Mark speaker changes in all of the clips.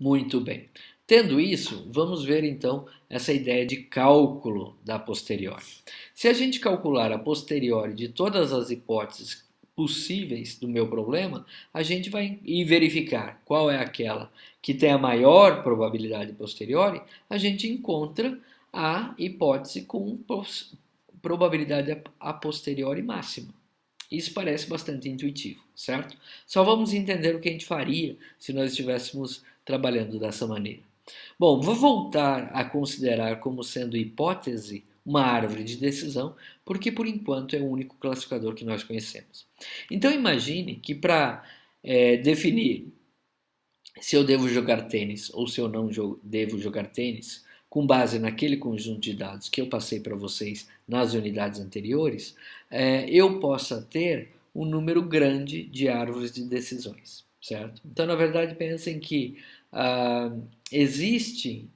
Speaker 1: Muito bem. Tendo isso, vamos ver então essa ideia de cálculo da posteriori. Se a gente calcular a posteriori de todas as hipóteses possíveis do meu problema, a gente vai verificar qual é aquela que tem a maior probabilidade posteriori, a gente encontra a hipótese com probabilidade a posteriori máxima. Isso parece bastante intuitivo, certo? Só vamos entender o que a gente faria se nós estivéssemos trabalhando dessa maneira. Bom, vou voltar a considerar como sendo hipótese uma árvore de decisão, porque por enquanto é o único classificador que nós conhecemos. Então imagine que para definir se eu devo jogar tênis ou se eu não devo jogar tênis, com base naquele conjunto de dados que eu passei para vocês nas unidades anteriores, eu possa ter um número grande de árvores de decisões, certo? Então, na verdade, pensem que existem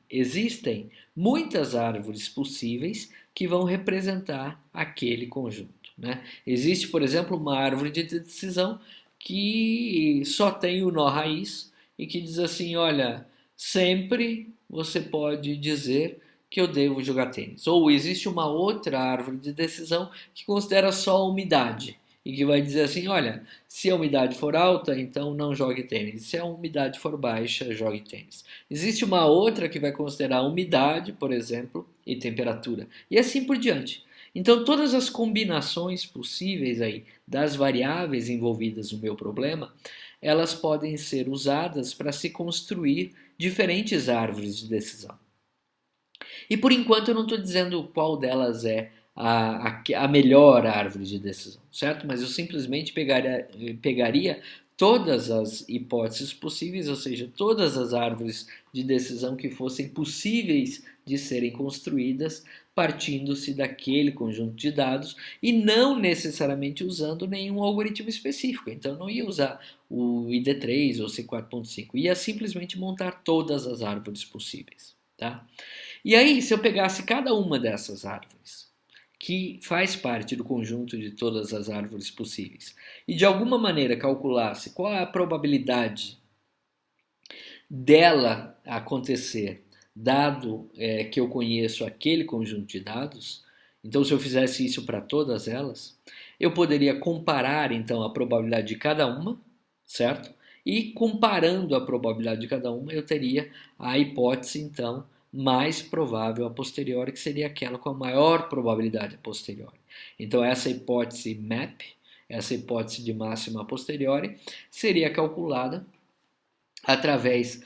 Speaker 1: muitas árvores possíveis que vão representar aquele conjunto, né? Existe, por exemplo, uma árvore de decisão que só tem o nó raiz e que diz assim: olha, sempre você pode dizer que eu devo jogar tênis. Ou existe uma outra árvore de decisão que considera só a umidade e que vai dizer assim: olha, se a umidade for alta, então não jogue tênis. Se a umidade for baixa, jogue tênis. Existe uma outra que vai considerar a umidade, por exemplo, e temperatura, e assim por diante. Então, todas as combinações possíveis aí das variáveis envolvidas no meu problema, elas podem ser usadas para se construir diferentes árvores de decisão. E por enquanto eu não estou dizendo qual delas é a melhor árvore de decisão, certo? Mas eu simplesmente pegaria todas as hipóteses possíveis, ou seja, todas as árvores de decisão que fossem possíveis de serem construídas partindo-se daquele conjunto de dados e não necessariamente usando nenhum algoritmo específico. Então, eu não ia usar o ID3 ou C4.5, ia simplesmente montar todas as árvores possíveis, tá? E aí, se eu pegasse cada uma dessas árvores, que faz parte do conjunto de todas as árvores possíveis, e de alguma maneira calculasse qual é a probabilidade dela acontecer, dado que eu conheço aquele conjunto de dados, então se eu fizesse isso para todas elas, eu poderia comparar então a probabilidade de cada uma, certo? E comparando a probabilidade de cada uma, eu teria a hipótese então mais provável a posteriori, que seria aquela com a maior probabilidade a posteriori. Então essa hipótese MAP, essa hipótese de máxima a posteriori, seria calculada através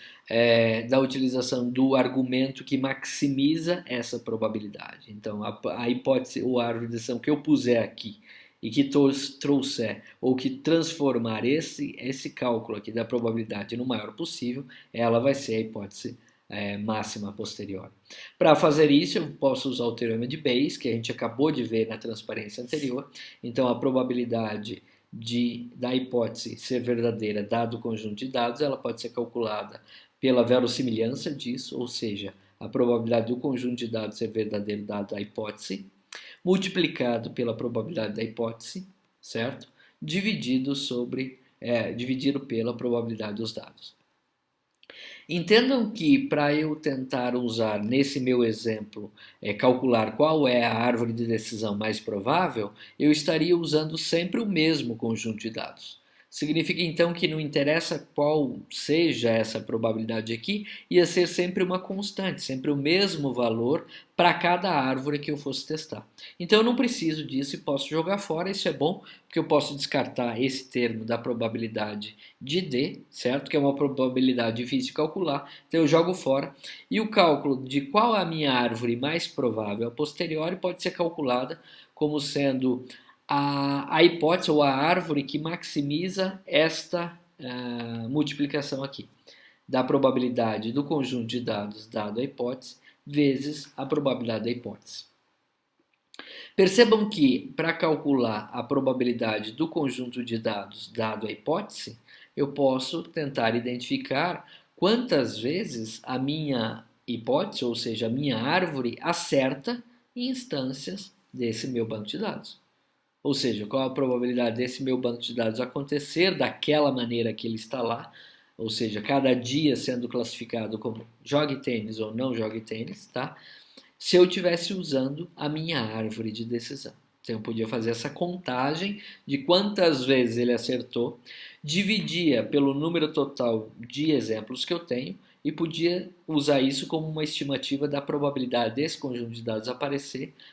Speaker 1: da utilização do argumento que maximiza essa probabilidade. Então, a hipótese ou a árvore de decisão que eu puser aqui e que trouxer ou que transformar esse cálculo aqui da probabilidade no maior possível, ela vai ser a hipótese máxima posterior. Para fazer isso, eu posso usar o teorema de Bayes, que a gente acabou de ver na transparência anterior. Então, a probabilidade da hipótese ser verdadeira dado o conjunto de dados, ela pode ser calculada pela verossimilhança disso, ou seja, a probabilidade do conjunto de dados ser verdadeiro dado a hipótese, multiplicado pela probabilidade da hipótese, certo? Dividido pela probabilidade dos dados. Entendam que para eu tentar usar nesse meu exemplo, calcular qual é a árvore de decisão mais provável, eu estaria usando sempre o mesmo conjunto de dados. Significa então que não interessa qual seja essa probabilidade aqui, ia ser sempre uma constante, sempre o mesmo valor para cada árvore que eu fosse testar. Então eu não preciso disso e posso jogar fora, isso é bom, porque eu posso descartar esse termo da probabilidade de D, certo? Que é uma probabilidade difícil de calcular, então eu jogo fora. E o cálculo de qual é a minha árvore mais provável a posteriori pode ser calculada como sendo a hipótese ou a árvore que maximiza esta multiplicação aqui, da probabilidade do conjunto de dados dado a hipótese, vezes a probabilidade da hipótese. Percebam que, para calcular a probabilidade do conjunto de dados dado a hipótese, eu posso tentar identificar quantas vezes a minha hipótese, ou seja, a minha árvore, acerta em instâncias desse meu banco de dados. Ou seja, qual a probabilidade desse meu banco de dados acontecer daquela maneira que ele está lá, ou seja, cada dia sendo classificado como jogue tênis ou não jogue tênis, tá? Se eu estivesse usando a minha árvore de decisão. Então eu podia fazer essa contagem de quantas vezes ele acertou, dividia pelo número total de exemplos que eu tenho e podia usar isso como uma estimativa da probabilidade desse conjunto de dados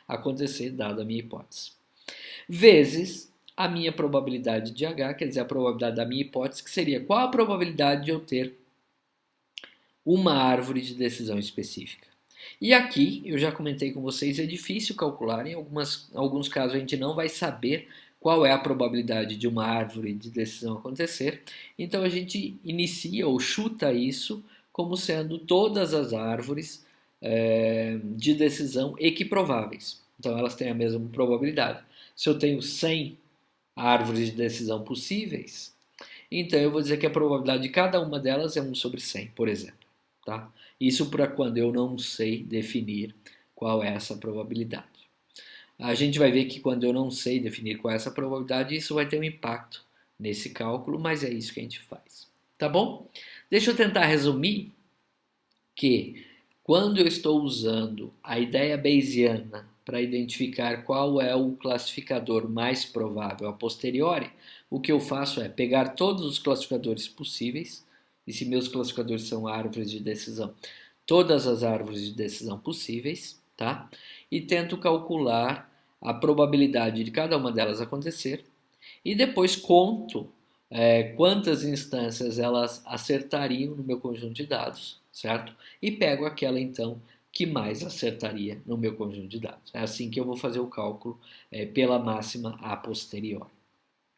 Speaker 1: acontecer, dada a minha hipótese. Vezes a minha probabilidade de H, quer dizer, a probabilidade da minha hipótese, que seria qual a probabilidade de eu ter uma árvore de decisão específica. E aqui, eu já comentei com vocês, é difícil calcular, em alguns casos a gente não vai saber qual é a probabilidade de uma árvore de decisão acontecer, então a gente inicia ou chuta isso como sendo todas as árvores de decisão equiprováveis. Então elas têm a mesma probabilidade. Se eu tenho 100 árvores de decisão possíveis, então eu vou dizer que a probabilidade de cada uma delas é 1 sobre 100, por exemplo. Tá? Isso para quando eu não sei definir qual é essa probabilidade. A gente vai ver que quando eu não sei definir qual é essa probabilidade, isso vai ter um impacto nesse cálculo, mas é isso que a gente faz. Tá bom? Deixa eu tentar resumir que quando eu estou usando a ideia bayesiana para identificar qual é o classificador mais provável a posteriori, o que eu faço é pegar todos os classificadores possíveis, e se meus classificadores são árvores de decisão, todas as árvores de decisão possíveis, tá? E tento calcular a probabilidade de cada uma delas acontecer, e depois conto quantas instâncias elas acertariam no meu conjunto de dados, certo? E pego aquela então que mais acertaria no meu conjunto de dados. É assim que eu vou fazer o cálculo pela máxima a posteriori.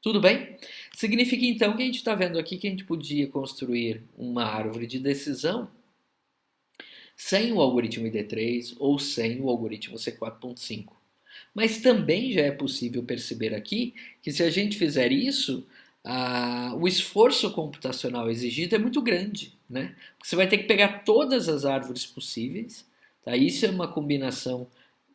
Speaker 1: Tudo bem? Significa então que a gente está vendo aqui que a gente podia construir uma árvore de decisão sem o algoritmo ID3 ou sem o algoritmo C4.5. Mas também já é possível perceber aqui que se a gente fizer isso, o esforço computacional exigido é muito grande, né? Você vai ter que pegar todas as árvores possíveis, tá? Isso é uma combinação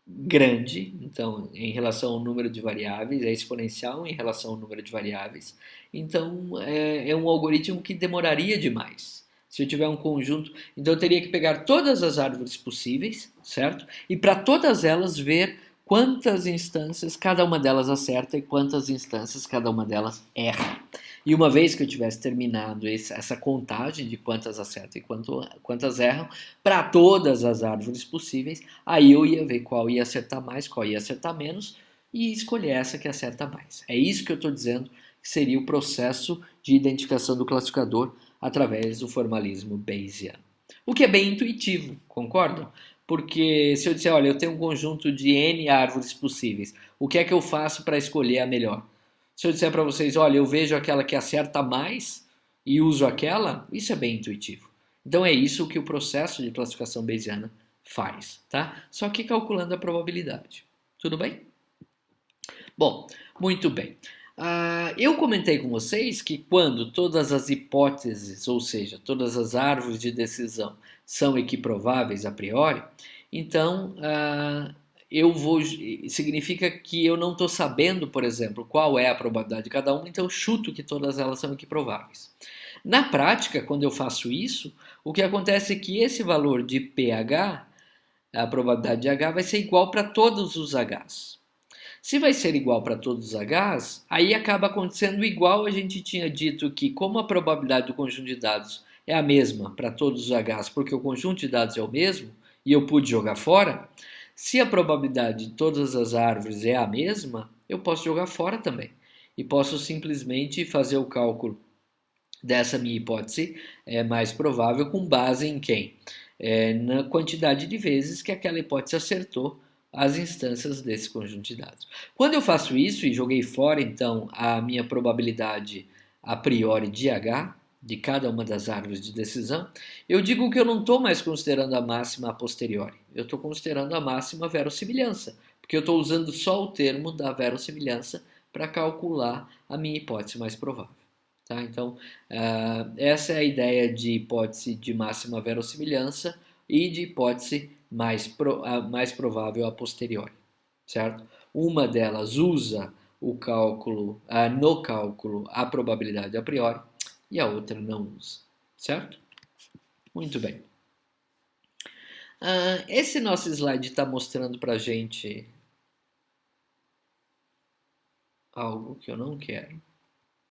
Speaker 1: grande, então, em relação ao número de variáveis, é exponencial em relação ao número de variáveis. Então, é um algoritmo que demoraria demais. Se eu tiver um conjunto, então eu teria que pegar todas as árvores possíveis, certo? E para todas elas ver quantas instâncias cada uma delas acerta e quantas instâncias cada uma delas erra. E uma vez que eu tivesse terminado essa contagem de quantas acertam e quantas erram, para todas as árvores possíveis, aí eu ia ver qual ia acertar mais, qual ia acertar menos e escolher essa que acerta mais. É isso que eu estou dizendo que seria o processo de identificação do classificador através do formalismo bayesiano. O que é bem intuitivo, concordam? Porque se eu disser, olha, eu tenho um conjunto de N árvores possíveis, o que é que eu faço para escolher a melhor? Se eu disser para vocês, olha, eu vejo aquela que acerta mais e uso aquela, isso é bem intuitivo. Então é isso que o processo de classificação bayesiana faz, tá? Só que calculando a probabilidade. Tudo bem? Bom, muito bem. Eu comentei com vocês que quando todas as hipóteses, ou seja, todas as árvores de decisão são equiprováveis a priori, então significa que eu não estou sabendo, por exemplo, qual é a probabilidade de cada uma, então chuto que todas elas são equiprováveis. Na prática, quando eu faço isso, o que acontece é que esse valor de pH, a probabilidade de H, vai ser igual para todos os Hs. Se vai ser igual para todos os Hs, aí acaba acontecendo igual a gente tinha dito que, como a probabilidade do conjunto de dados é a mesma para todos os Hs, porque o conjunto de dados é o mesmo, e eu pude jogar fora, se a probabilidade de todas as árvores é a mesma, eu posso jogar fora também. E posso simplesmente fazer o cálculo dessa minha hipótese mais provável com base em quem? Na quantidade de vezes que aquela hipótese acertou as instâncias desse conjunto de dados. Quando eu faço isso e joguei fora, então, a minha probabilidade a priori de H, de cada uma das árvores de decisão, eu digo que eu não estou mais considerando a máxima a posteriori. Eu estou considerando a máxima verossimilhança, porque eu estou usando só o termo da verossimilhança para calcular a minha hipótese mais provável. Tá? Então, essa é a ideia de hipótese de máxima verossimilhança e de hipótese mais provável a posteriori, certo? Uma delas usa o cálculo, no cálculo a probabilidade a priori e a outra não usa. certo? Muito bem. Esse nosso slide está mostrando para a gente algo que eu não quero.